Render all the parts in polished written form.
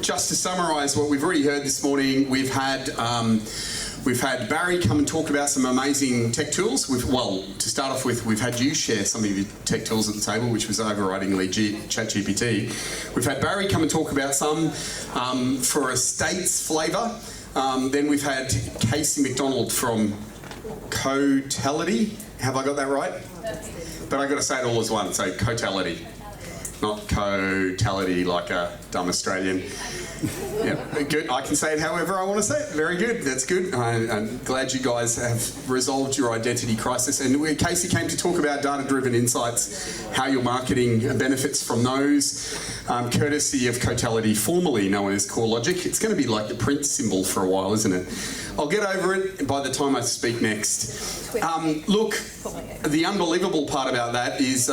just to summarise what we've already heard this morning, we've had Barry come and talk about some amazing tech tools. To start off with, we've had you share some of your tech tools at the table, which was overridingly ChatGPT. We've had Barry come and talk about some for estates flavour. Then we've had Casey McDonald from Cotality. Have I got that right? But I've got to say it all as one, so Cotality. Not Cotality like a dumb Australian. Yeah, good. I can say it however I want to say it. Very good. That's good. I'm glad you guys have resolved your identity crisis. And Casey came to talk about data-driven insights, how your marketing benefits from those, courtesy of Cotality, formerly known as CoreLogic. It's going to be like the print symbol for a while, isn't it? I'll get over it by the time I speak next. Look, the unbelievable part about that is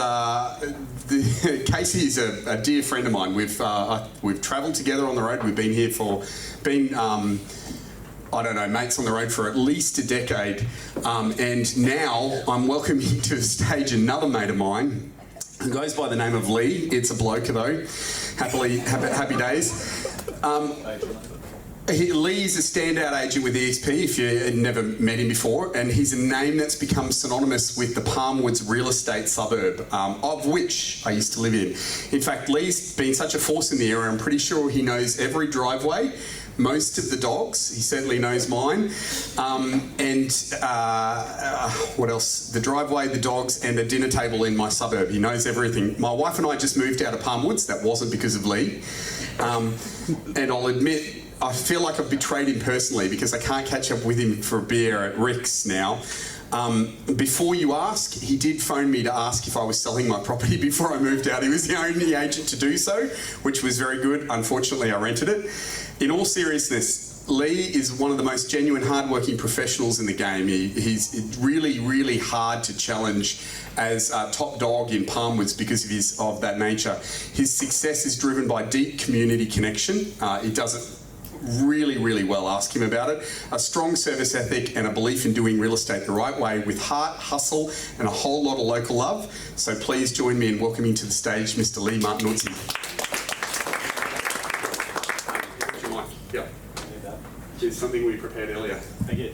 Casey is a dear friend of mine. We've travelled together on the road. We've been here I don't know, mates on the road for at least a decade. And now I'm welcoming to the stage another mate of mine who goes by the name of Leigh. It's a bloke though. Happy days. Leigh is a standout agent with EXP, if you had never met him before, and he's a name that's become synonymous with the Palmwoods real estate suburb, of which I used to live in. In fact, Leigh's been such a force in the area, I'm pretty sure he knows every driveway, most of the dogs, he certainly knows mine, what else? The driveway, the dogs, and the dinner table in my suburb. He knows everything. My wife and I just moved out of Palmwoods. That wasn't because of Leigh. And I'll admit, I feel like I've betrayed him personally because I can't catch up with him for a beer at Rick's now. Before you ask, he did phone me to ask if I was selling my property before I moved out. He was the only agent to do so, which was very good. Unfortunately, I rented it. In all seriousness, Leigh is one of the most genuine, hard-working professionals in the game. He's really, really hard to challenge as a top dog in Palmwoods because of that nature. His success is driven by deep community connection. He does it really, really well. Ask him about it. A strong service ethic and a belief in doing real estate the right way with heart, hustle, and a whole lot of local love. So please join me in welcoming to the stage Mr. Leigh Martinuzzi. Here's something we prepared earlier. Thank you.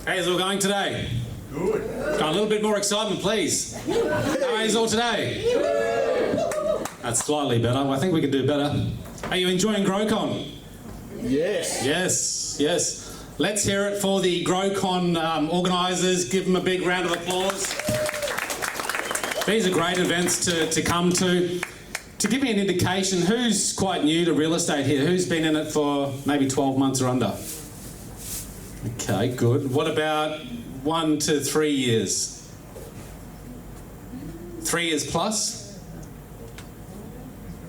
Hey, how's it all going today? Good. Got a little bit more excitement, please. How are you all today? That's slightly better. I think we can do better. Are you enjoying GrowCon? Yes. Yes. Let's hear it for the GrowCon organisers. Give them a big round of applause. These are great events to come to. To give me an indication, who's quite new to real estate here? Who's been in it for maybe 12 months or under? Okay, good. What about 1 to 3 years? 3 years plus?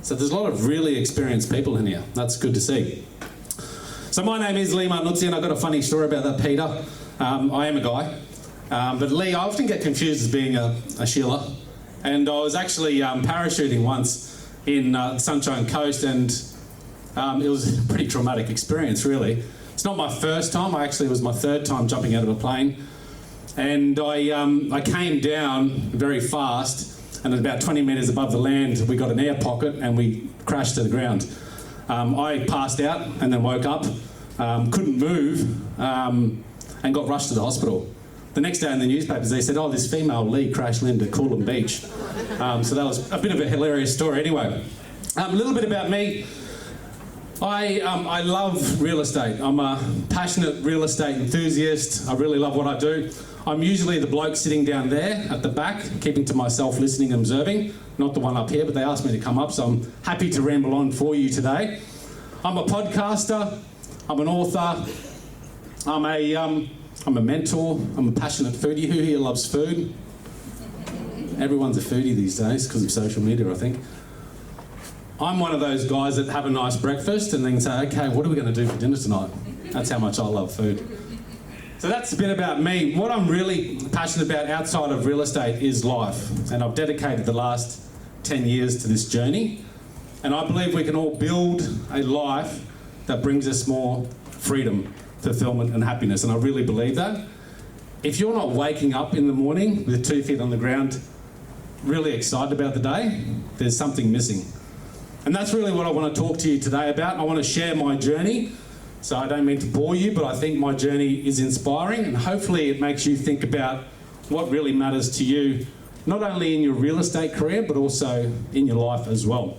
So there's a lot of really experienced people in here. That's good to see. So my name is Leigh Martinuzzi, and I've got a funny story about that, Peter. I am a guy. But Leigh, I often get confused as being a Sheila. And I was actually parachuting once in the Sunshine Coast, and it was a pretty traumatic experience, really. It's not my first time. It was my third time jumping out of a plane. And I came down very fast, and at about 20 metres above the land, we got an air pocket and we crashed to the ground. I passed out and then woke up, couldn't move, and got rushed to the hospital. The next day in the newspapers, they said, oh, this female Leigh crashed into Coolum Beach. So that was a bit of a hilarious story. Anyway, a little bit about me. I love real estate. I'm a passionate real estate enthusiast. I really love what I do. I'm usually the bloke sitting down there at the back, keeping to myself, listening and observing. Not the one up here, but they asked me to come up, so I'm happy to ramble on for you today. I'm a podcaster. I'm an author. I'm a mentor. I'm a passionate foodie. Who here loves food? Everyone's a foodie these days because of social media, I think. I'm one of those guys that have a nice breakfast and then say, okay, what are we going to do for dinner tonight? That's how much I love food. So that's a bit about me. What I'm really passionate about outside of real estate is life. And I've dedicated the last 10 years to this journey. And I believe we can all build a life that brings us more freedom, fulfillment and happiness. And I really believe that. If you're not waking up in the morning with 2 feet on the ground, really excited about the day, there's something missing. And that's really what I want to talk to you today about. I want to share my journey. So I don't mean to bore you, but I think my journey is inspiring, and hopefully it makes you think about what really matters to you, not only in your real estate career, but also in your life as well.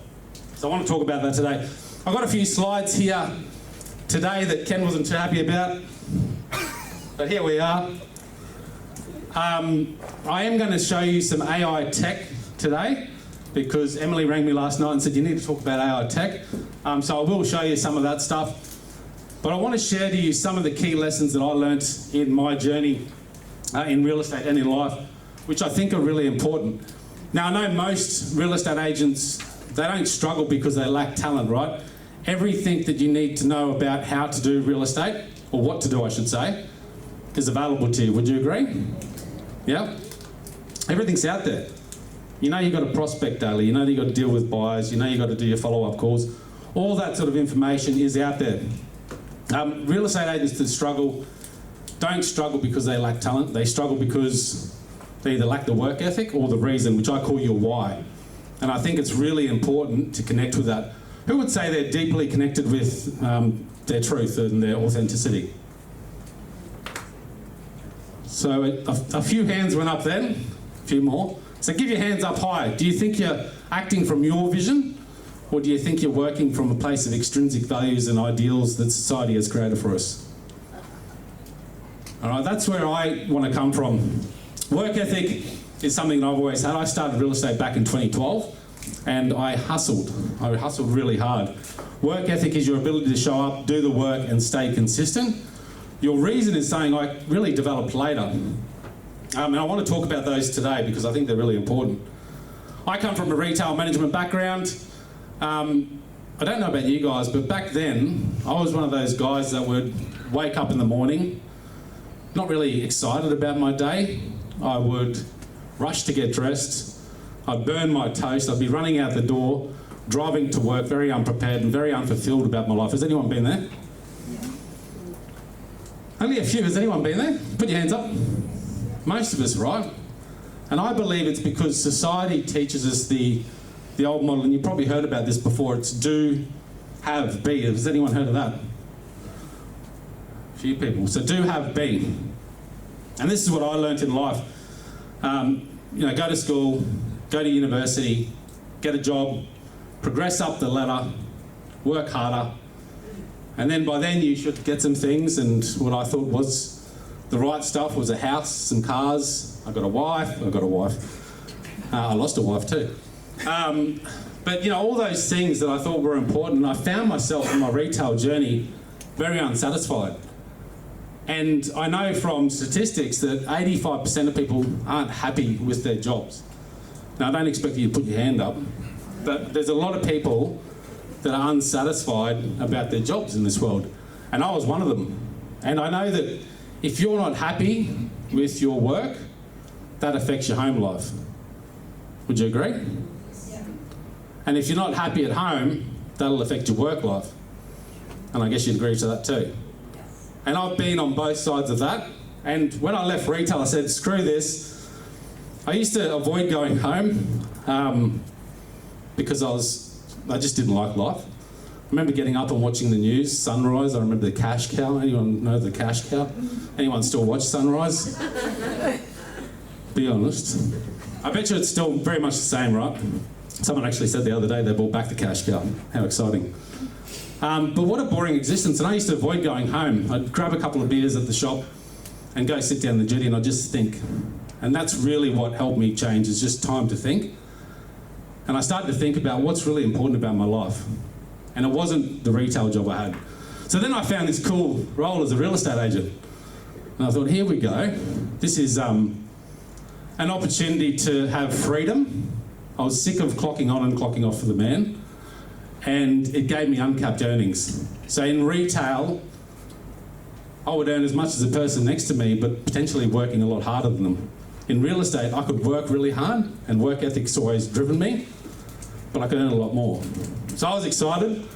So I want to talk about that today. I've got a few slides here today that Ken wasn't too happy about, but here we are. I am going to show you some AI tech today, because Emily rang me last night and said, you need to talk about AI tech. So I will show you some of that stuff. But I want to share to you some of the key lessons that I learnt in my journey in real estate and in life, which I think are really important. Now, I know most real estate agents, they don't struggle because they lack talent, right? Everything that you need to know about how to do real estate, or what to do, I should say, is available to you. Would you agree? Yeah? Everything's out there. You know you've got to prospect daily, you know you've got to deal with buyers, you know you've got to do your follow-up calls. All that sort of information is out there. Real estate agents that struggle don't struggle because they lack talent. They struggle because they either lack the work ethic or the reason, which I call your why. And I think it's really important to connect with that. Who would say they're deeply connected with their truth and their authenticity? So a few hands went up then, a few more. So give your hands up high. Do you think you're acting from your vision, or do you think you're working from a place of extrinsic values and ideals that society has created for us? All right, that's where I want to come from. Work ethic is something that I've always had. I started real estate back in 2012, and I hustled. I hustled really hard. Work ethic is your ability to show up, do the work, and stay consistent. Your reason is something I really developed later. And I want to talk about those today because I think they're really important. I come from a retail management background. I don't know about you guys, but back then, I was one of those guys that would wake up in the morning, not really excited about my day. I would rush to get dressed. I'd burn my toast. I'd be running out the door, driving to work, very unprepared and very unfulfilled about my life. Has anyone been there? Yeah. Only a few. Has anyone been there? Put your hands up. Most of us, right? And I believe it's because society teaches us the old model, and you've probably heard about this before. It's do, have, be. Has anyone heard of that? A few people. So do, have, be. And this is what I learnt in life. Go to school, go to university, get a job, progress up the ladder, work harder, and then by then you should get some things, and what I thought was the right stuff was a house, some cars. I got a wife. I lost a wife too. But all those things that I thought were important, I found myself in my retail journey very unsatisfied. And I know from statistics that 85% of people aren't happy with their jobs. Now, I don't expect you to put your hand up, but there's a lot of people that are unsatisfied about their jobs in this world. And I was one of them. And I know that if you're not happy with your work, that affects your home life. Would you agree? Yeah. And if you're not happy at home, that'll affect your work life. And I guess you'd agree to that too. Yes. And I've been on both sides of that. And when I left retail, I said, screw this. I used to avoid going home because I just didn't like life. I remember getting up and watching the news, Sunrise. I remember the cash cow. Anyone know the cash cow? Anyone still watch Sunrise? Be honest. I bet you it's still very much the same, right? Someone actually said the other day they brought back the cash cow. How exciting. But what a boring existence. And I used to avoid going home. I'd grab a couple of beers at the shop and go sit down the jetty and I'd just think. And that's really what helped me change, is just time to think. And I started to think about what's really important about my life. And it wasn't the retail job I had. So then I found this cool role as a real estate agent. And I thought, here we go. This is an opportunity to have freedom. I was sick of clocking on and clocking off for the man. And it gave me uncapped earnings. So in retail, I would earn as much as the person next to me, but potentially working a lot harder than them. In real estate, I could work really hard, and work ethic's always driven me, but I could earn a lot more. So I was excited.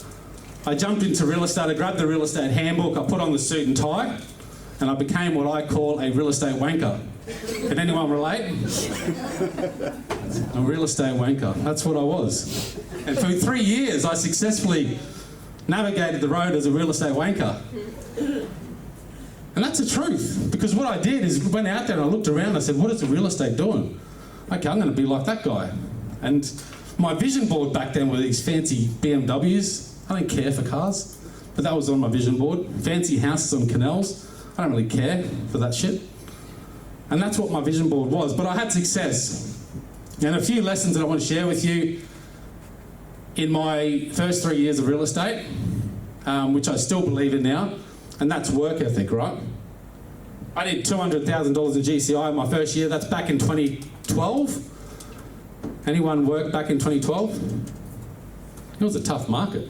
I jumped into real estate, I grabbed the real estate handbook, I put on the suit and tie, and I became what I call a real estate wanker. Can anyone relate? A real estate wanker. That's what I was. And for 3 years, I successfully navigated the road as a real estate wanker. And that's the truth, because what I did is went out there and I looked around and I said, what is the real estate doing? Okay, I'm going to be like that guy. And my vision board back then were these fancy BMWs. I don't care for cars, but that was on my vision board. Fancy houses on canals. I don't really care for that shit. And that's what my vision board was. But I had success. And a few lessons that I want to share with you in my first 3 years of real estate, which I still believe in now, and that's work ethic, right? I did $200,000 in GCI in my first year. That's back in 2012. Anyone work back in 2012? It was a tough market.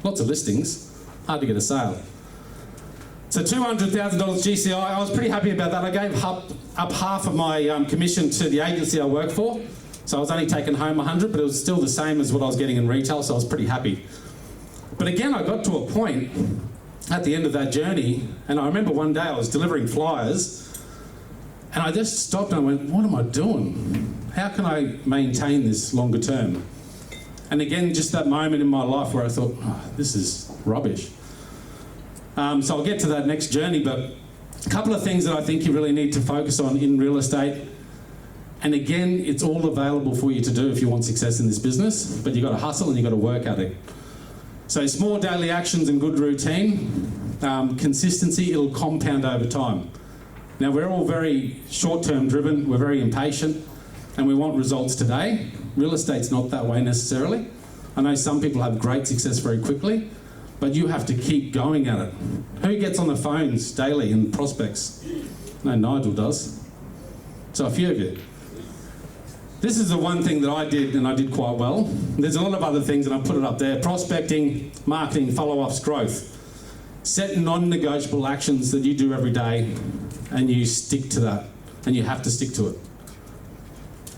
Lots of listings, hard to get a sale. So $200,000 GCI, I was pretty happy about that. I gave up half of my commission to the agency I work for. So I was only taking home 100, but it was still the same as what I was getting in retail, so I was pretty happy. But again, I got to a point at the end of that journey, and I remember one day I was delivering flyers, and I just stopped and I went, what am I doing? How can I maintain this longer term? And again, just that moment in my life where I thought, oh, this is rubbish. So I'll get to that next journey, but a couple of things that I think you really need to focus on in real estate. And again, it's all available for you to do if you want success in this business, but you've got to hustle and you've got to work at it. So small daily actions and good routine, consistency, it'll compound over time. Now, we're all very short-term driven, we're very impatient, and we want results today. Real estate's not that way necessarily. I know some people have great success very quickly, but you have to keep going at it. Who gets on the phones daily and prospects? No, Nigel does. So a few of you. This is the one thing that I did, and I did quite well. There's a lot of other things, and I put it up there. Prospecting, marketing, follow-ups, growth. Set non-negotiable actions that you do every day, and you stick to that, and you have to stick to it.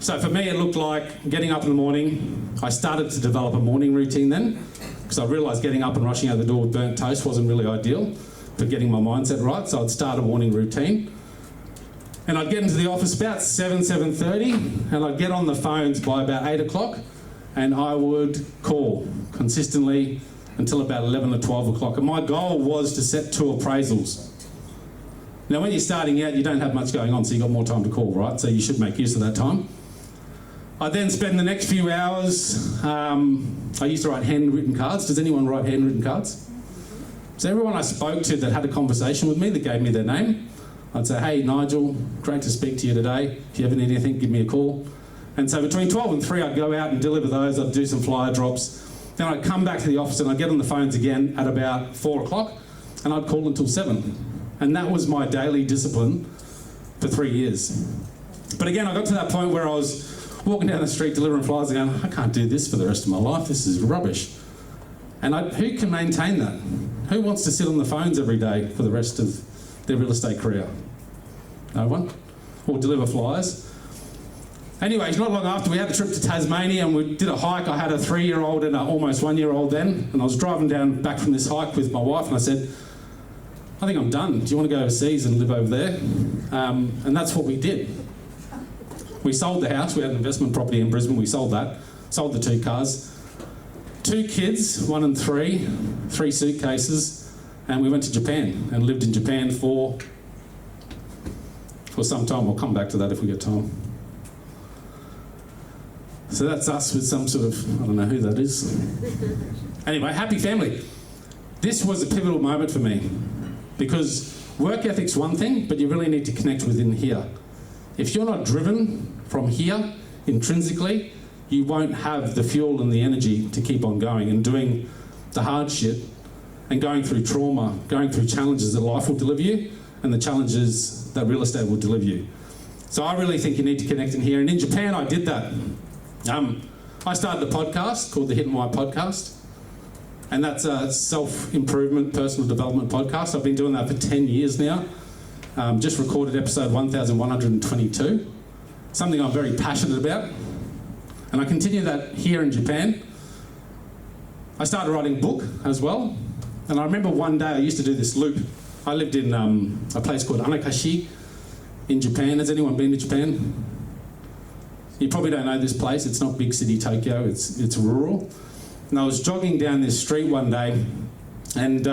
So for me, it looked like getting up in the morning. I started to develop a morning routine then, because I realised getting up and rushing out the door with burnt toast wasn't really ideal for getting my mindset right, so I'd start a morning routine. And I'd get into the office about 7:30, and I'd get on the phones by about 8 o'clock, and I would call consistently until about 11 or 12 o'clock. And my goal was to set 2 appraisals. Now, when you're starting out, you don't have much going on, so you've got more time to call, right? So you should make use of that time. I then spend the next few hours, I used to write handwritten cards. Does anyone write handwritten cards? So everyone I spoke to that had a conversation with me, that gave me their name, I'd say, hey, Nigel, great to speak to you today. If you ever need anything, give me a call. And so between 12 and 3, I'd go out and deliver those. I'd do some flyer drops. Then I'd come back to the office and I'd get on the phones again at about 4 o'clock, and I'd call until 7. And that was my daily discipline for 3 years. But again, I got to that point where I was walking down the street delivering flyers and going, I can't do this for the rest of my life. This is rubbish. And who can maintain that? Who wants to sit on the phones every day for the rest of their real estate career? No one? Or deliver flyers? Anyways, not long after, we had a trip to Tasmania and we did a hike. I had a 3-year-old and an almost 1-year-old then, and I was driving down back from this hike with my wife, and I said, I think I'm done. Do you want to go overseas and live over there? And that's what we did. We sold the house. We had an investment property in Brisbane. We sold that. Sold the 2 cars. 2 kids, 1 and 3, 3 suitcases, and we went to Japan and lived in Japan for some time. We'll come back to that if we get time. So that's us with some sort of, I don't know who that is. Anyway, happy family. This was a pivotal moment for me, because work ethic's one thing, but you really need to connect within here. If you're not driven from here intrinsically, you won't have the fuel and the energy to keep on going and doing the hard shit and going through trauma, going through challenges that life will deliver you and the challenges that real estate will deliver you. So I really think you need to connect in here. And in Japan, I did that. I started a podcast called the Hit and White Podcast. And that's a self-improvement, personal development podcast. I've been doing that for 10 years now. Just recorded episode 1122. Something I'm very passionate about. And I continue that here in Japan. I started writing a book as well. And I remember one day I used to do this loop. I lived in a place called Anakashi in Japan. Has anyone been to Japan? You probably don't know this place. It's not big city Tokyo, it's rural. And I was jogging down this street one day, and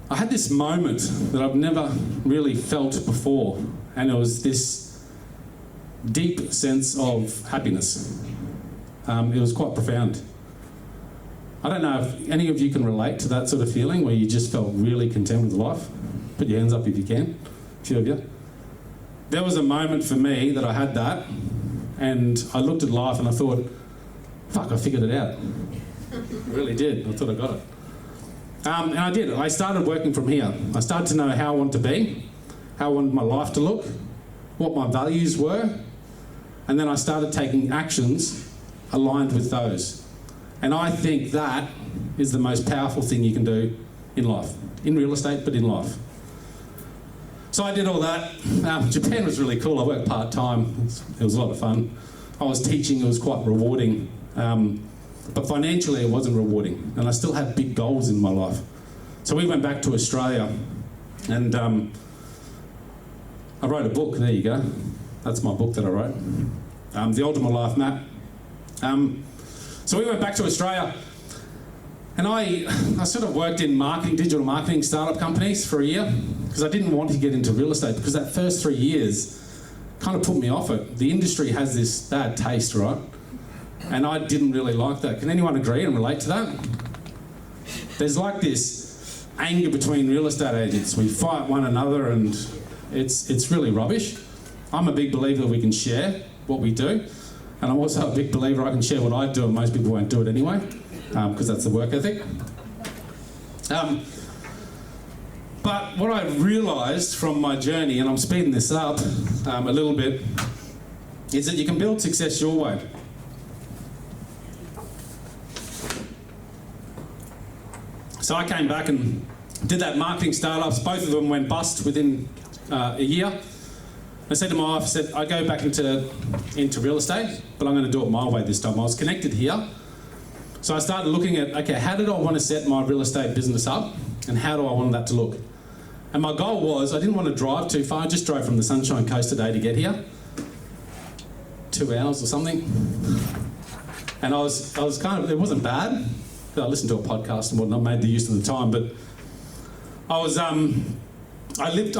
I had this moment that I've never really felt before, and it was this deep sense of happiness. It was quite profound. I don't know if any of you can relate to that sort of feeling where you just felt really content with life. Put your hands up if you can, a few of you. There was a moment for me that I had that, and I looked at life and I thought, fuck, I figured it out. I really did. I thought I got it. And I did. I started working from here. I started to know how I want to be, how I wanted my life to look, what my values were, and then I started taking actions aligned with those. And I think that is the most powerful thing you can do in life, in real estate, but in life. So I did all that. Japan was really cool. I worked part-time. It was a lot of fun. I was teaching. It was quite rewarding. But financially, it wasn't rewarding. And I still had big goals in my life. So we went back to Australia, and I wrote a book. There you go. That's my book that I wrote. The Ultimate Life Map. So we went back to Australia, and I sort of worked in marketing, digital marketing startup companies for a year, because I didn't want to get into real estate, because that first 3 years kind of put me off it. The industry has this bad taste, right? And I didn't really like that. Can anyone agree and relate to that? There's like this anger between real estate agents. We fight one another, and it's really rubbish. I'm a big believer that we can share what we do. And I'm also a big believer I can share what I do, and most people won't do it anyway, because that's the work ethic. But what I've realised from my journey, and I'm speeding this up a little bit, is that you can build success your way. So I came back and did that marketing startups. Both of them went bust within a year. I said to my wife, I said, I go back into real estate, but I'm going to do it my way this time. I was connected here. So I started looking at, okay, how did I want to set my real estate business up, and how do I want that to look? And my goal was, I didn't want to drive too far. I just drove from the Sunshine Coast today to get here. 2 hours or something. And I was kind of, it wasn't bad. I listened to a podcast and whatnot, made the use of the time, but I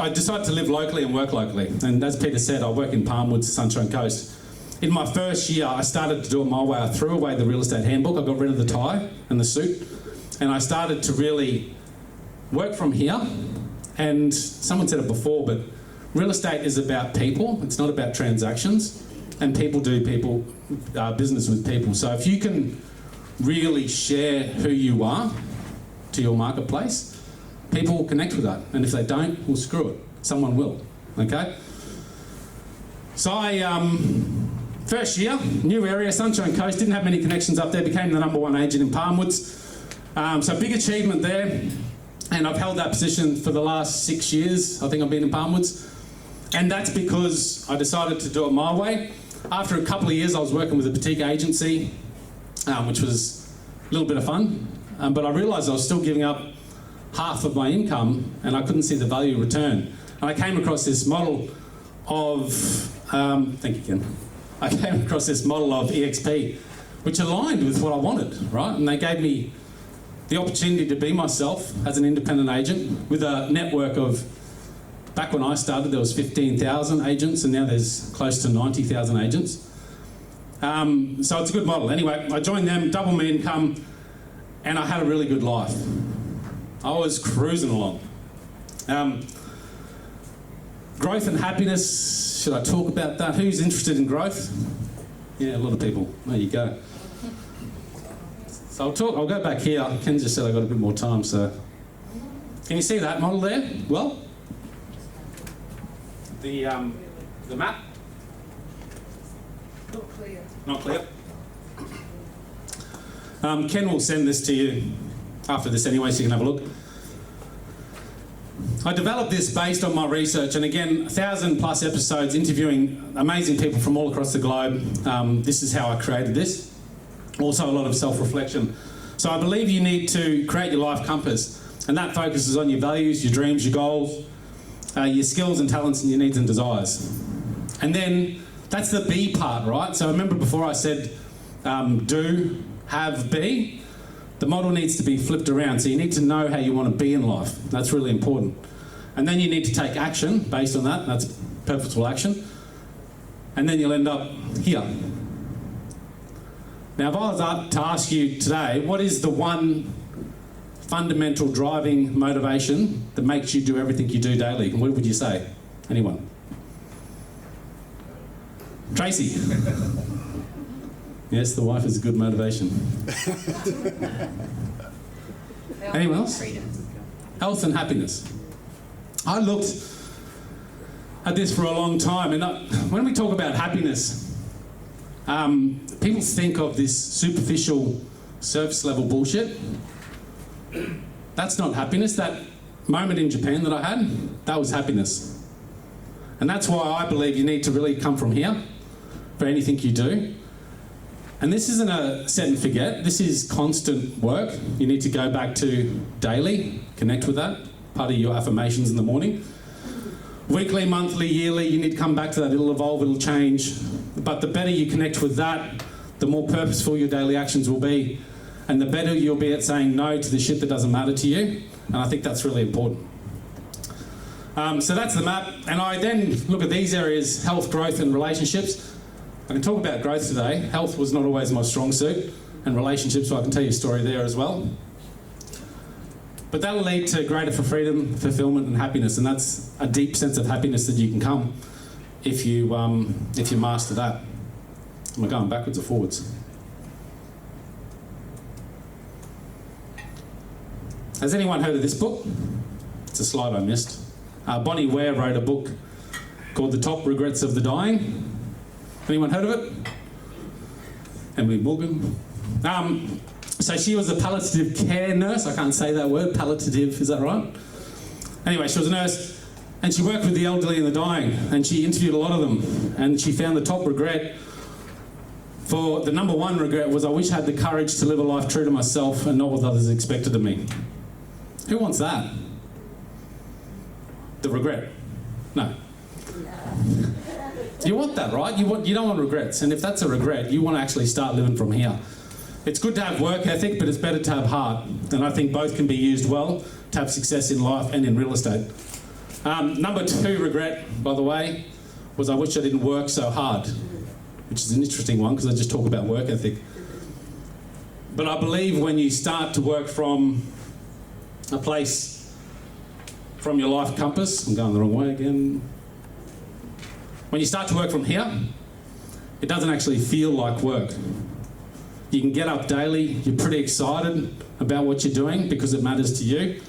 decided to live locally and work locally. And as Peter said, I work in Palmwoods, Sunshine Coast. In my first year, I started to do it my way. I threw away the real estate handbook. I got rid of the tie and the suit. And I started to really work from here. And someone said it before, but real estate is about people. It's not about transactions. And people do business with people. So if you can really share who you are to your marketplace, people will connect with that. And if they don't, well, screw it. Someone will, okay? So first year, new area, Sunshine Coast, didn't have many connections up there, became the #1 agent in Palmwoods. So big achievement there. And I've held that position for the last 6 years. I think I've been in Palmwoods. And that's because I decided to do it my way. After a couple of years, I was working with a boutique agency, which was a little bit of fun. But I realised I was still giving up half of my income, and I couldn't see the value return. And I came across this model of, thank you, Ken. I came across this model of EXP, which aligned with what I wanted, right? And they gave me the opportunity to be myself as an independent agent with a network of, back when I started, there was 15,000 agents, and now there's close to 90,000 agents. So it's a good model. Anyway, I joined them, doubled my income, and I had a really good life. I was cruising along. Growth and happiness, should I talk about that? Who's interested in growth? Yeah, a lot of people. There you go. So I'll go back here. Ken just said I got a bit more time, so. Can you see that model there? Well, the map? Not clear. Not clear. Ken will send this to you after this anyway, so you can have a look. I developed this based on my research, and again, 1,000+ episodes interviewing amazing people from all across the globe. This is how I created this. Also a lot of self-reflection. So I believe you need to create your life compass, and that focuses on your values, your dreams, your goals, your skills and talents and your needs and desires. And then that's the B part, right? So remember before I said do, have, be? The model needs to be flipped around. So you need to know how you want to be in life. That's really important. And then you need to take action based on that. That's purposeful action. And then you'll end up here. Now, if I was to ask you today, what is the one fundamental driving motivation that makes you do everything you do daily? What would you say? Anyone? Tracy? Yes, the wife is a good motivation. Anyone else? Health and happiness. I looked at this for a long time, and when we talk about happiness, people think of this superficial, surface level bullshit. That's not happiness. That moment in Japan that I had, that was happiness. And that's why I believe you need to really come from here for anything you do. And this isn't a set and forget. This is constant work. You need to go back to daily, connect with that, part of your affirmations in the morning. Weekly, monthly, yearly, you need to come back to that. It'll evolve, it'll change. But the better you connect with that, the more purposeful your daily actions will be, and the better you'll be at saying no to the shit that doesn't matter to you. And I think that's really important. So that's the map. And I then look at these areas: health, growth, and relationships. I can talk about growth today. Health was not always my strong suit, and relationships, so I can tell you a story there as well. But that'll lead to greater freedom, fulfillment, and happiness, and that's a deep sense of happiness that you can come if you master that. Am I going backwards or forwards? Has anyone heard of this book? It's a slide I missed. Bonnie Ware wrote a book called The Top Regrets of the Dying. Anyone heard of it? Emily Morgan. So she was a palliative care nurse. I can't say that word, palliative, is that right? Anyway, she was a nurse and she worked with the elderly and the dying, and she interviewed a lot of them, and she found the top regret the number one regret was, I wish I had the courage to live a life true to myself and not what others expected of me. Who wants that? The regret? No. You want that, right? You don't want regrets. And if that's a regret, you want to actually start living from here. It's good to have work ethic, but it's better to have heart. And I think both can be used well to have success in life and in real estate. Number 2 regret, by the way, was I wish I didn't work so hard, which is an interesting one because I just talk about work ethic. But I believe when you start to work from a place, from your life compass, I'm going the wrong way again. When you start to work from here, it doesn't actually feel like work. You can get up daily, you're pretty excited about what you're doing because it matters to you.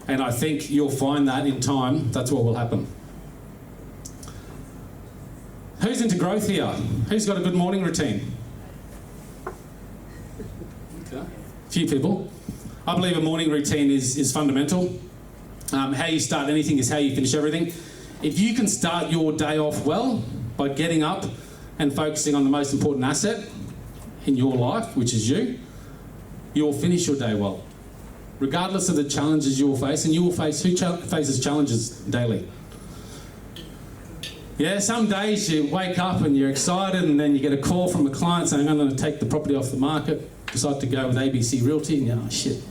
And I think you'll find that in time, that's what will happen. Who's into growth here? Who's got a good morning routine? Okay. A few people. I believe a morning routine is fundamental. How you start anything is how you finish everything. If you can start your day off well by getting up and focusing on the most important asset in your life, which is you, you'll finish your day well. Regardless of the challenges you will face, and you will face, who faces challenges daily? Yeah, some days you wake up and you're excited and then you get a call from a client saying, I'm going to take the property off the market, decide to go with ABC Realty, and you're like, oh, shit.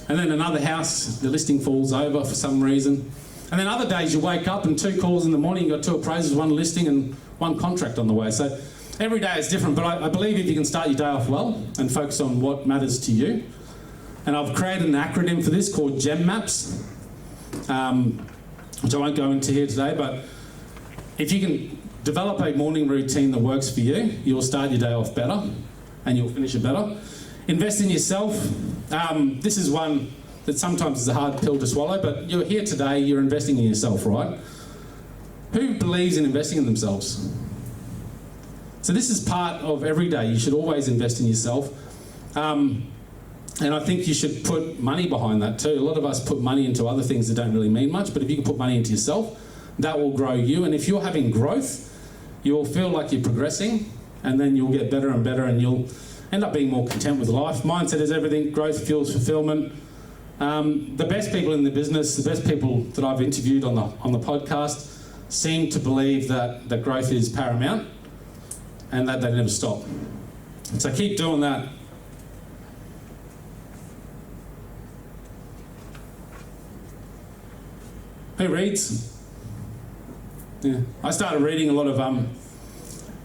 And then another house, the listing falls over for some reason. And then other days you wake up and 2 calls in the morning, you've got 2 appraisals, 1 listing and 1 contract on the way. So every day is different, but I believe if you can start your day off well and focus on what matters to you. And I've created an acronym for this called GEM Maps, which I won't go into here today, but if you can develop a morning routine that works for you, you'll start your day off better and you'll finish it better. Invest in yourself. This is one that sometimes is a hard pill to swallow, but you're here today, you're investing in yourself, right? Who believes in investing in themselves? So this is part of every day. You should always invest in yourself. And I think you should put money behind that too. A lot of us put money into other things that don't really mean much, but if you can put money into yourself, that will grow you. And if you're having growth, you'll feel like you're progressing, and then you'll get better and better, and you'll end up being more content with life. Mindset is everything. Growth fuels fulfillment. The best people in the business, the best people that I've interviewed on the podcast, seem to believe that growth is paramount and that they never stop. So keep doing that. Who reads? Yeah. I started reading a lot of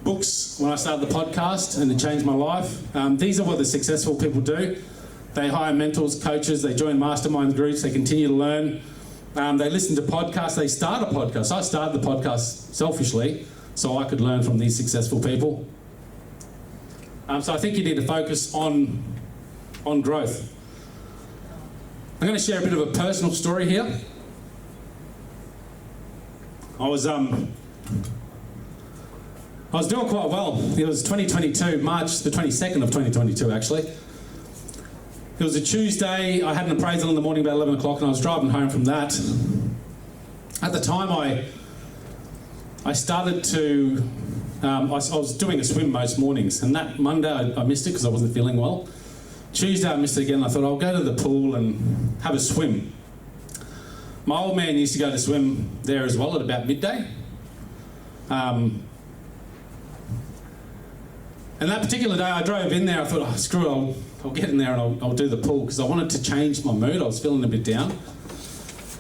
books when I started the podcast, and it changed my life. These are what the successful people do. They hire mentors, coaches, they join mastermind groups, they continue to learn. They listen to podcasts, they start a podcast. I started the podcast selfishly so I could learn from these successful people. So I think you need to focus on growth. I'm going to share a bit of a personal story here. I was doing quite well. It was 2022, March the 22nd of 2022 actually. It was a Tuesday. I had an appraisal in the morning about 11 o'clock and I was driving home from that. At the time I started to, I was doing a swim most mornings, and that Monday I missed it because I wasn't feeling well. Tuesday I missed it again. I thought I'll go to the pool and have a swim. My old man used to go to swim there as well at about midday. And that particular day I drove in there, I thought, oh, screw it, I'll get in there and I'll do the pool, because I wanted to change my mood. I was feeling a bit down.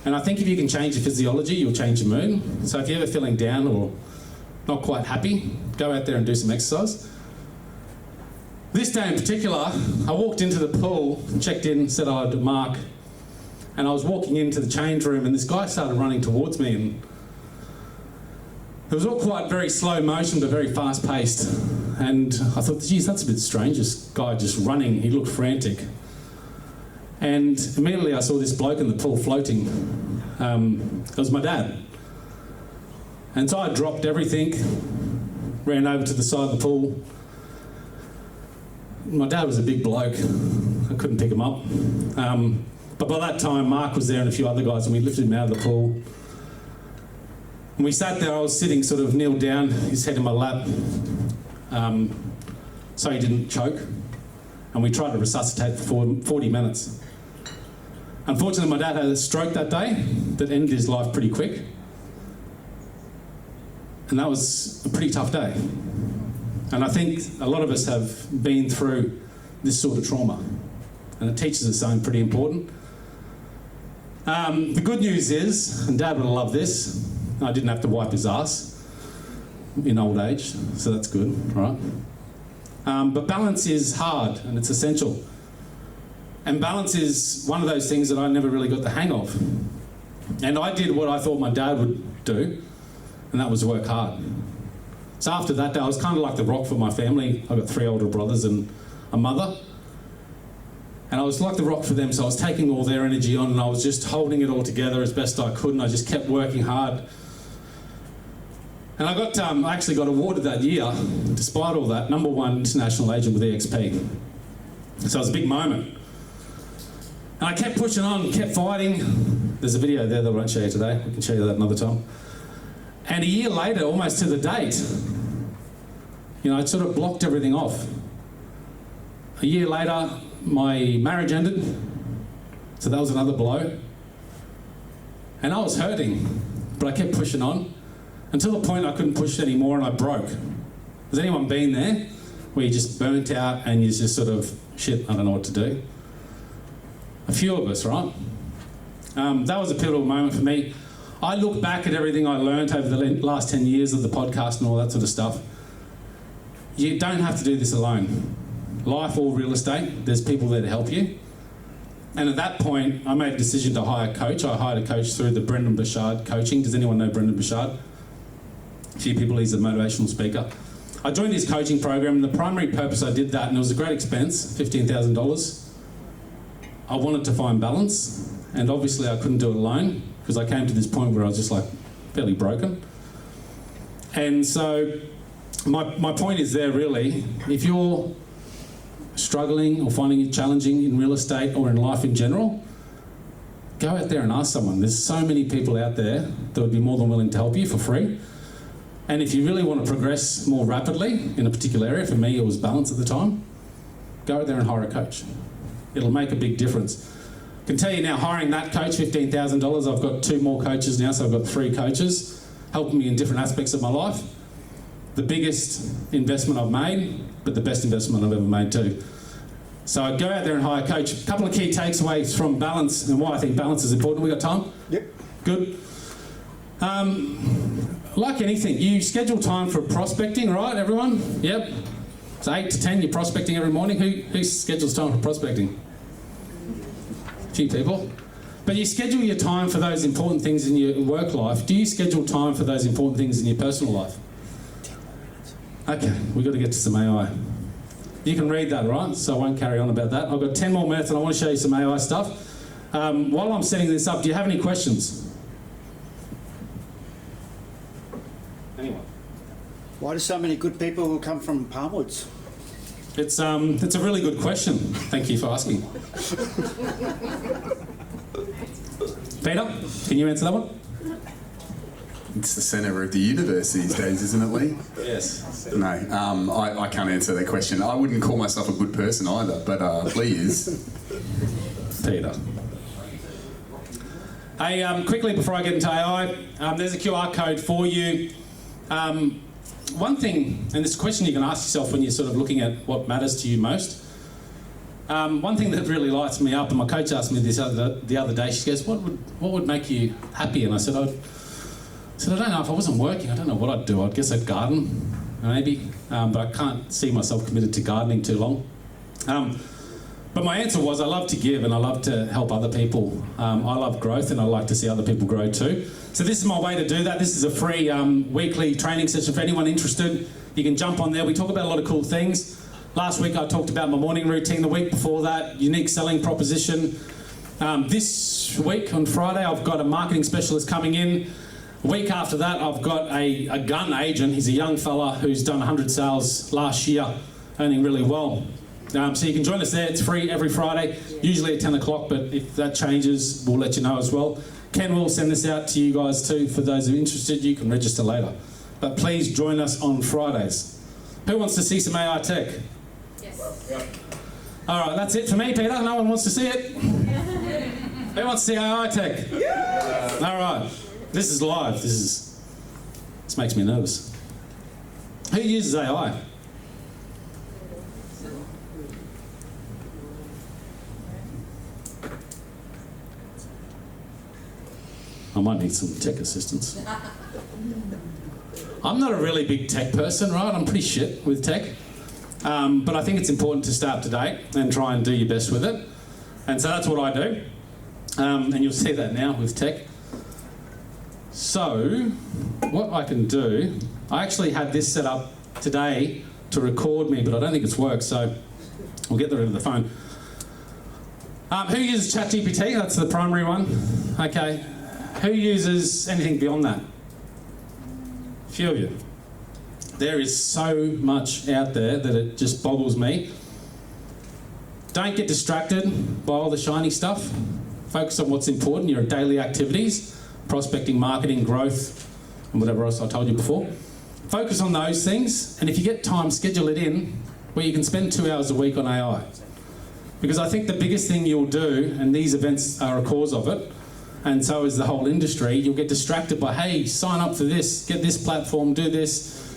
And I think if you can change your physiology, you'll change your mood. So if you're ever feeling down or not quite happy, go out there and do some exercise. This day in particular, I walked into the pool, checked in, said hi to Mark, and I was walking into the change room and this guy started running towards me, and it was all quite very slow motion but very fast paced. And I thought, geez, that's a bit strange, this guy just running, he looked frantic. And immediately I saw this bloke in the pool floating. It was my dad. And so I dropped everything, ran over to the side of the pool. My dad was a big bloke, I couldn't pick him up. But by that time, Mark was there and a few other guys, and we lifted him out of the pool. And we sat there, I was sitting sort of kneeled down, his head in my lap, so he didn't choke. And we tried to resuscitate for 40 minutes. Unfortunately, my dad had a stroke that day that ended his life pretty quick. And that was a pretty tough day. And I think a lot of us have been through this sort of trauma. And it teaches us something pretty important. The good news is, and Dad would have loved this, I didn't have to wipe his ass in old age, so that's good, right? But balance is hard and it's essential. And balance is one of those things that I never really got the hang of. And I did what I thought my dad would do, and that was work hard. So after that day, I was kind of like the rock for my family. I've got 3 older brothers and a mother. And I was like the rock for them, so I was taking all their energy on and I was just holding it all together as best I could, and I just kept working hard. And I actually got awarded that year, despite all that, #1 international agent with EXP. So it was a big moment. And I kept pushing on, kept fighting. There's a video there that I won't show you today. We can show you that another time. And a year later, almost to the date, I'd sort of blocked everything off. A year later, my marriage ended. So that was another blow. And I was hurting, but I kept pushing on until the point I couldn't push anymore and I broke. Has anyone been there where you just burnt out and you just sort of, shit, I don't know what to do? A few of us, right? That was a pivotal moment for me. I look back at everything I learned over the last 10 years of the podcast and all that sort of stuff. You don't have to do this alone. Life or real estate, there's people there to help you. And at that point, I made a decision to hire a coach. I hired a coach through the Brendan Bouchard coaching. Does anyone know Brendan Bouchard? A few people, he's a motivational speaker. I joined his coaching program, and the primary purpose I did that, and it was a great expense, $15,000. I wanted to find balance, and obviously I couldn't do it alone, because I came to this point where I was just like fairly broken. And so my point is there really, if you're struggling or finding it challenging in real estate or in life in general, go out there and ask someone. There's so many people out there that would be more than willing to help you for free. And if you really want to progress more rapidly in a particular area, for me it was balance at the time, go out there and hire a coach. It'll make a big difference. Can tell you now, hiring that coach, $15,000, I've got 2 more coaches now, so I've got 3 coaches helping me in different aspects of my life. The biggest investment I've made, but the best investment I've ever made too. So I'd go out there and hire a coach. A couple of key takeaways from balance and why I think balance is important. We got time? Yep. Good. Like anything, you schedule time for prospecting, right, everyone? Yep. So 8 to 10, you're prospecting every morning. Who schedules time for prospecting? A few people. But you schedule your time for those important things in your work life. Do you schedule time for those important things in your personal life? Okay, we've got to get to some AI. You can read that, right? So I won't carry on about that. I've got 10 more minutes and I want to show you some AI stuff. While I'm setting this up, do you have any questions? Anyone? Why do so many good people come from Palmwoods? It's a really good question. Thank you for asking. Peter, can you answer that one? It's the centre of the universe these days, isn't it, Lee? Yes. No, I can't answer that question. I wouldn't call myself a good person either, but Lee is. Peter. Hey, quickly before I get into AI, there's a QR code for you. One thing, and this is a question you can ask yourself when you're sort of looking at what matters to you most. One thing that really lights me up, and my coach asked me this the other day, she goes, what would make you happy? And I said, I don't know, if I wasn't working, I don't know what I'd do. I guess I'd garden, maybe, but I can't see myself committed to gardening too long. But my answer was, I love to give and I love to help other people. I love growth and I like to see other people grow too. So this is my way to do that. This is a free weekly training session for anyone interested. You can jump on there. We talk about a lot of cool things. Last week I talked about my morning routine. The week before that, unique selling proposition. This week on Friday, I've got a marketing specialist coming in. A week after that, I've got a gun agent. He's a young fella who's done 100 sales last year, earning really well. So you can join us there. It's free every Friday, usually at 10 o'clock, but if that changes, we'll let you know as well. Ken will send this out to you guys too. For those who are interested, you can register later. But please join us on Fridays. Who wants to see some AI tech? Yes. All right, that's it for me, Peter. No one wants to see it. Who wants to see AI tech? Yeah. All right. This is live. This makes me nervous. Who uses AI? I might need some tech assistance. I'm not a really big tech person, right? I'm pretty shit with tech. But I think it's important to stay up to date and try and do your best with it. And so that's what I do. And you'll see that now with tech. So, what I can do, I actually had this set up today to record me, but I don't think it's worked, so we'll get rid of the phone. Who uses ChatGPT? That's the primary one. Okay. Who uses anything beyond that? A few of you. There is so much out there that it just boggles me. Don't get distracted by all the shiny stuff. Focus on what's important, your daily activities, prospecting, marketing, growth, and whatever else I told you before. Focus on those things, and if you get time, schedule it in where you can spend 2 hours a week on AI. Because I think the biggest thing you'll do, and these events are a cause of it, and so is the whole industry, you'll get distracted by, hey, sign up for this, get this platform, do this,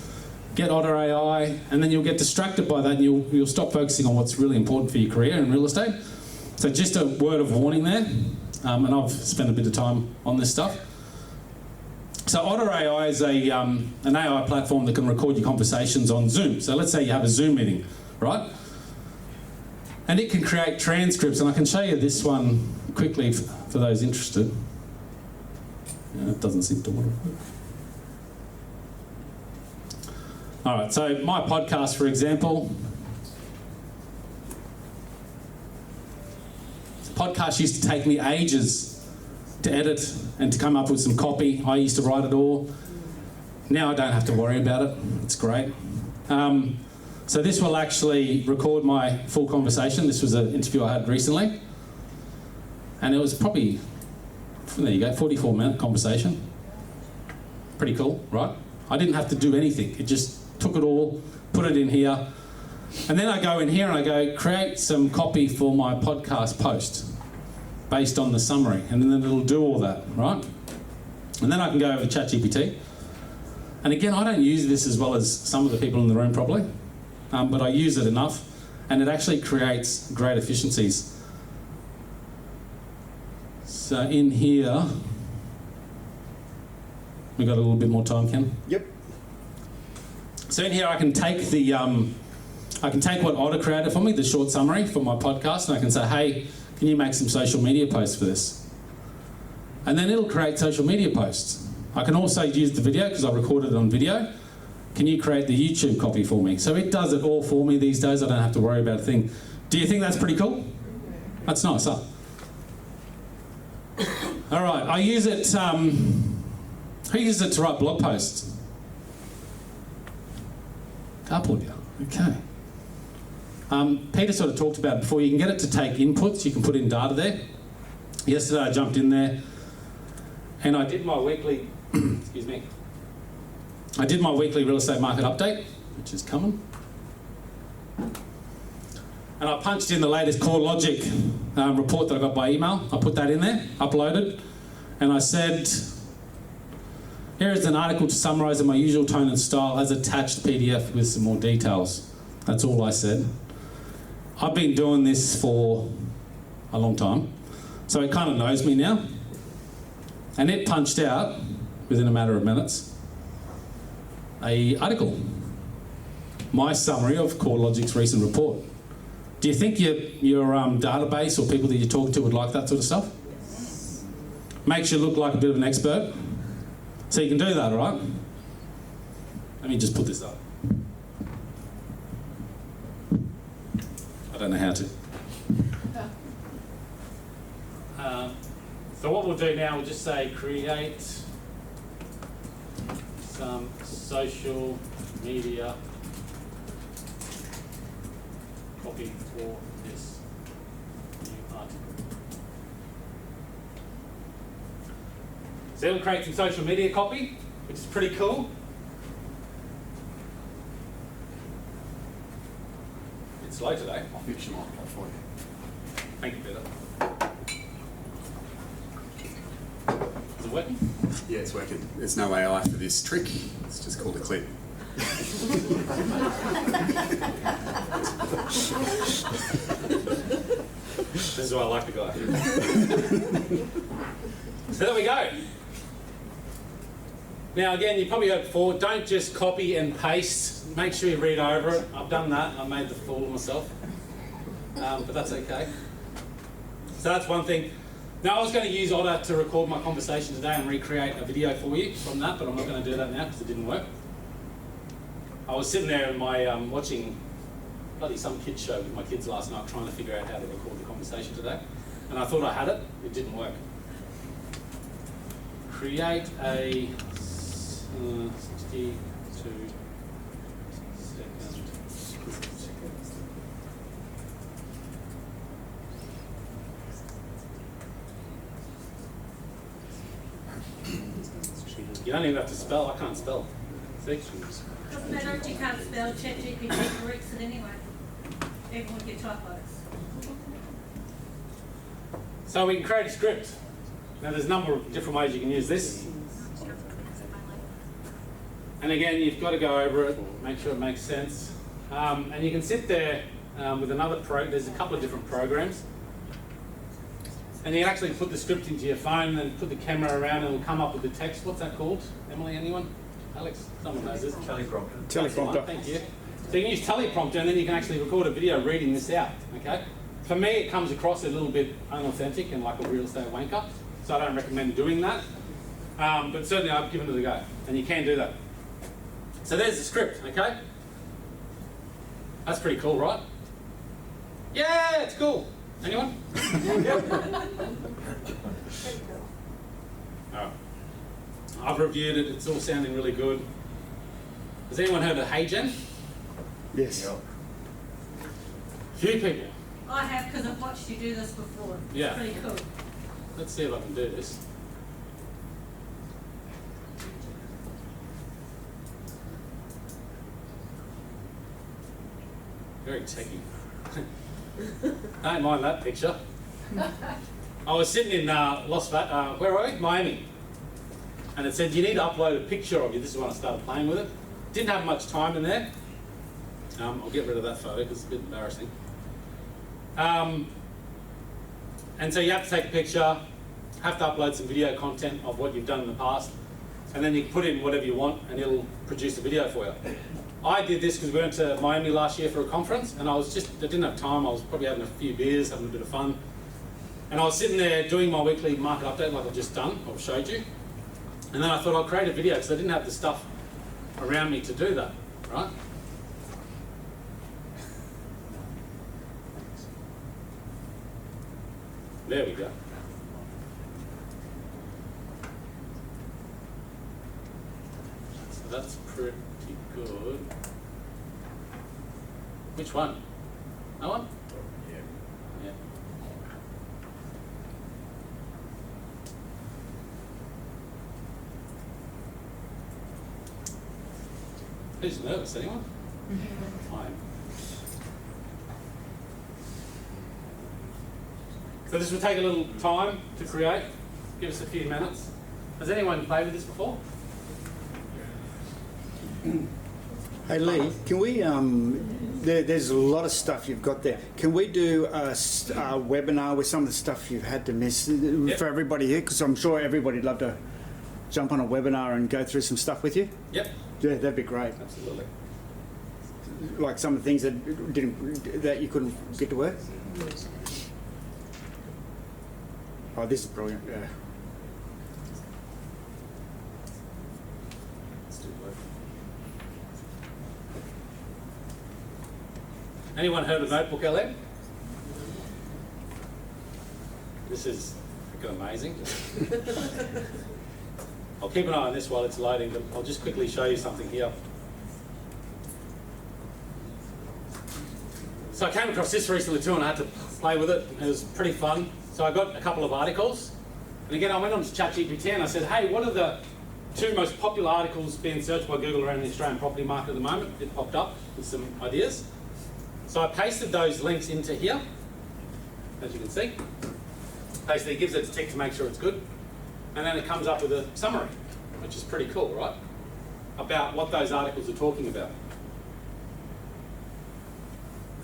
get Otter AI, and then you'll get distracted by that and you'll stop focusing on what's really important for your career in real estate. So just a word of warning there, and I've spent a bit of time on this stuff. So Otter AI is an AI platform that can record your conversations on Zoom. So let's say you have a Zoom meeting, right? And it can create transcripts, and I can show you this one quickly for those interested. Yeah, it doesn't seem to want to work. All right, so my podcast, for example. Podcast used to take me ages to edit and to come up with some copy. I used to write it all. Now I don't have to worry about it. It's great. So this will actually record my full conversation. This was an interview I had recently. And it was probably, there you go, 44-minute conversation. Pretty cool, right? I didn't have to do anything. It just took it all, put it in here. And then I go in here and I go, create some copy for my podcast post. based on the summary, and then it'll do all that, right? And then I can go over to ChatGPT. And again, I don't use this as well as some of the people in the room probably, but I use it enough, and it actually creates great efficiencies. So in here, we got a little bit more time, Ken? Yep. So in here, I can take the, I can take what Otter created for me, the short summary for my podcast, and I can say, hey, can you make some social media posts for this? And then it'll create social media posts. I can also use the video because I recorded it on video. Can you create the YouTube copy for me? So it does it all for me these days. I don't have to worry about a thing. Do you think that's pretty cool? That's nice, huh? All right, I use it, who uses it to write blog posts? A couple of you, okay. Peter sort of talked about it before. You can get it to take inputs. You can put in data there. Yesterday I jumped in there and I did my weekly, excuse me, I did my weekly real estate market update, which is coming. And I punched in the latest CoreLogic report that I got by email. I put that in there, uploaded, and I said, here is an article to summarise in my usual tone and style as attached PDF with some more details. That's all I said. I've been doing this for a long time, so it kind of knows me now. And it punched out, within a matter of minutes, an article. My summary of CoreLogic's recent report. Do you think your database or people that you talk to would like that sort of stuff? Yes. Makes you look like a bit of an expert. So you can do that, all right? Let me just put this up. I don't know how to. So what we'll do now, we'll just say create some social media copy for this new article. So it'll create some social media copy, which is pretty cool. It's slow today. I'll fix your microphone for you. Thank you, Peter. Is it working? Yeah, it's working. There's no AI for this trick. It's just called a clip. This is why I like the guy. So there we go. Now again, you probably heard before, don't just copy and paste. Make sure you read over it. I've done that. I made the fool of myself. But that's okay. So that's one thing. Now I was going to use Otter to record my conversation today and recreate a video for you from that, but I'm not going to do that now because it didn't work. I was sitting there in my watching bloody some kids show with my kids last night trying to figure out how to record the conversation today. And I thought I had it. It didn't work. Create a 62 second. You don't even have to spell. I can't spell. See? Doesn't matter if you can't spell, ChatGPT corrects it anyway, even with your typos. So we can create a script. Now there's a number of different ways you can use this. And again, you've got to go over it, make sure it makes sense. And you can sit there with another there's a couple of different programs. And you can actually put the script into your phone and put the camera around and it'll come up with the text. What's that called? Emily, anyone? Alex? Someone knows this. Teleprompter. Teleprompter. Thank you. So you can use teleprompter and then you can actually record a video reading this out, okay? For me, it comes across a little bit unauthentic and like a real estate wanker, so I don't recommend doing that. But certainly I've given it a go, and you can do that. So there's the script, okay? That's pretty cool, right? Yeah, it's cool. Anyone? Alright. I've reviewed it, it's all sounding really good. Has anyone heard of HeyGen? Yes. Few people. I have, because I've watched you do this before. It's Yeah. pretty cool. Let's see if I can do this. Very techy. I don't mind that picture. I was sitting in where were we? Miami. And it said, you need to upload a picture of you. This is when I started playing with it. Didn't have much time in there. I'll get rid of that photo because it's a bit embarrassing. And so you have to take a picture, have to upload some video content of what you've done in the past, and then you can put in whatever you want and it'll produce a video for you. I did this because we went to Miami last year for a conference and I didn't have time. I was probably having a few beers, having a bit of fun. And I was sitting there doing my weekly market update like I've just done, I've showed you. And then I thought I'll create a video because I didn't have the stuff around me to do that, right? There we go. So that's pretty good. Which one? That one? Yeah. Who's nervous? Anyone? Fine. So this will take a little time to create. Give us a few minutes. Has anyone played with this before? Hey Lee, can we, there's a lot of stuff you've got there. Can we do a webinar with some of the stuff you've had to miss for everybody here? Because I'm sure everybody'd love to jump on a webinar and go through some stuff with you. Yep. Yeah, that'd be great. Absolutely. Like some of the things that you couldn't get to work. Oh, this is brilliant. Yeah. Anyone heard of Notebook LM? This is freaking amazing. I'll keep an eye on this while it's loading, but I'll just quickly show you something here. So I came across this recently too and I had to play with it. It was pretty fun. So I got a couple of articles. And again, I went on to ChatGPT and I said, hey, what are the 2 most popular articles being searched by Google around the Australian property market at the moment? It popped up with some ideas. So I pasted those links into here, as you can see. Basically, it gives it a tick to make sure it's good. And then it comes up with a summary, which is pretty cool, right? About what those articles are talking about.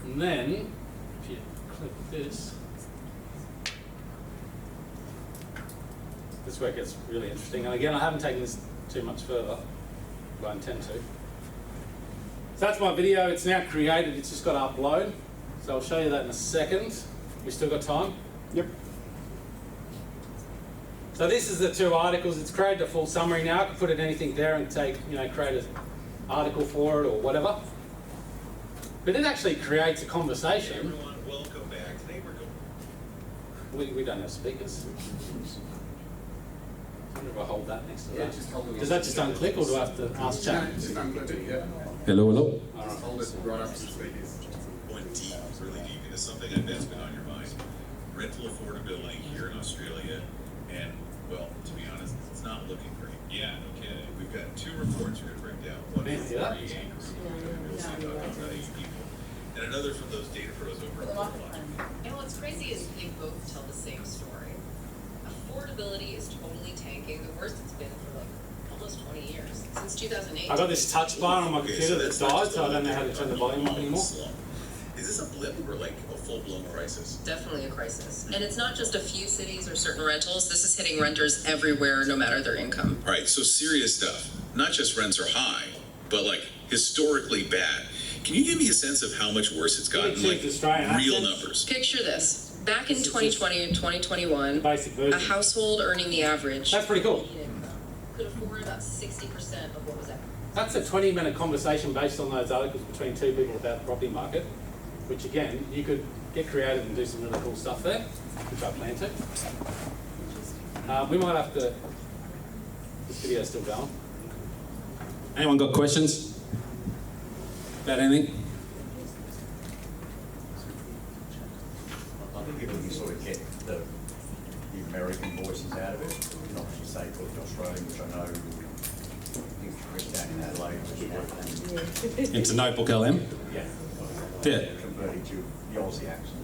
And then, if you click this is where it gets really interesting. And again, I haven't taken this too much further, but I intend to. So that's my video. It's now created. It's just got to upload. So I'll show you that in a second. We still got time? Yep. So this is the 2 articles. It's created a full summary now. I can put in anything there and take, create an article for it or whatever. But it actually creates a conversation. Hey everyone, welcome back. Today we're going. We don't have speakers. I wonder if I hold that next to that. Just hold it. Does that just unclick or do I have to ask chat? Just unclick it, yeah. Hello, hello. Just hold it right up to the speakers. Going deep, really deep into something that's been on your mind. Rental affordability here in Australia, and well, to be honest, it's not looking great. Yeah, no kidding. We've got 2 reports we're going to break down. One from Yeah. realestate.com.au people, and another from those data pros over at GrowCon. And what's crazy is they both tell the same story. Affordability is totally tanking, the worst it's been for like almost 20 years, since 2008. I got this touch bar on my computer that's died, not so I don't know how to turn the volume up anymore. Is this a blip or like a full-blown crisis? Definitely a crisis. And it's not just a few cities or certain rentals, this is hitting renters everywhere, no matter their income. All right, so serious stuff. Not just rents are high, but like historically bad. Can you give me a sense of how much worse it's gotten? Like real numbers. Picture this. Back in 2020 and 2021, Basic version. a household earning the average That's pretty cool. could afford about 60% of what was that. That's a 20-minute conversation based on those articles between 2 people about the property market, which again, you could get creative and do some really cool stuff there, which I plan to. We might have to, this video's still going. Anyone got questions about anything? I think if we can sort of get the American voices out of it, not just say put the Australian, which I know things Chris down in Adelaide was working. Into Notebook LM? Yeah. Yeah. Converting to the Aussie accent.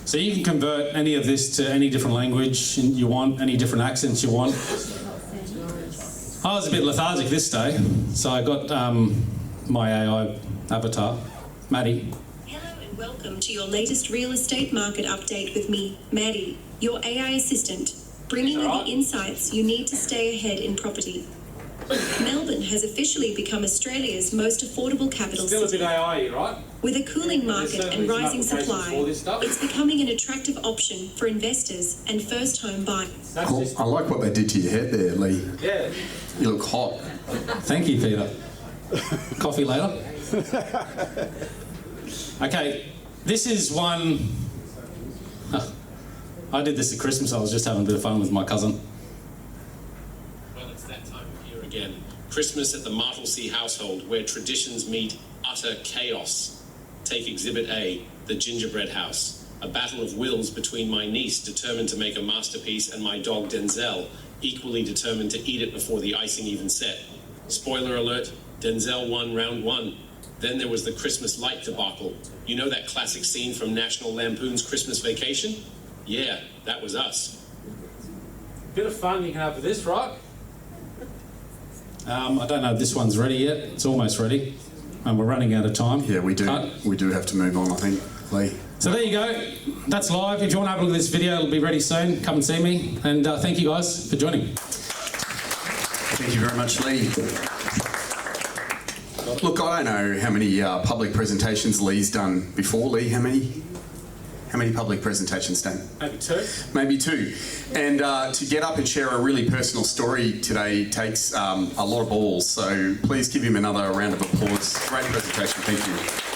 So you can convert any of this to any different language you want, any different accents you want. I was a bit lethargic this day, so I got my AI avatar, Maddie. Hello and welcome to your latest real estate market update with me, Maddie, your AI assistant, bringing you the insights you need to stay ahead in property. Melbourne has officially become Australia's most affordable capital Still a city. bit AI, right? With a cooling market and rising supply, it's becoming an attractive option for investors and first-home buyers. I like what they did to your head there, Lee. Yeah. You look hot. Thank you, Peter. Coffee later. Okay, this is one. I did this at Christmas. I was just having a bit of fun with my cousin. Well, it's that time of year again. Christmas at the Martlesea household, where traditions meet utter chaos. Take Exhibit A, the gingerbread house. A battle of wills between my niece, determined to make a masterpiece, and my dog Denzel, equally determined to eat it before the icing even set. Spoiler alert, Denzel won round one. Then there was the Christmas light debacle. You know that classic scene from National Lampoon's Christmas Vacation? Yeah, that was us. Bit of fun you can have with this, right? I don't know if this one's ready yet. It's almost ready. And we're running out of time. Yeah, we do. Cut. We do have to move on, I think, Lee. So there you go. That's live. If you want to have a look at this video, it'll be ready soon. Come and see me. And thank you guys for joining. Thank you very much, Lee. Look, I don't know how many public presentations Lee's done before. Lee, how many? How many public presentations done? Maybe two. Maybe two. And to get up and share a really personal story today takes a lot of balls. So please give him another round of applause. Great presentation. Thank you.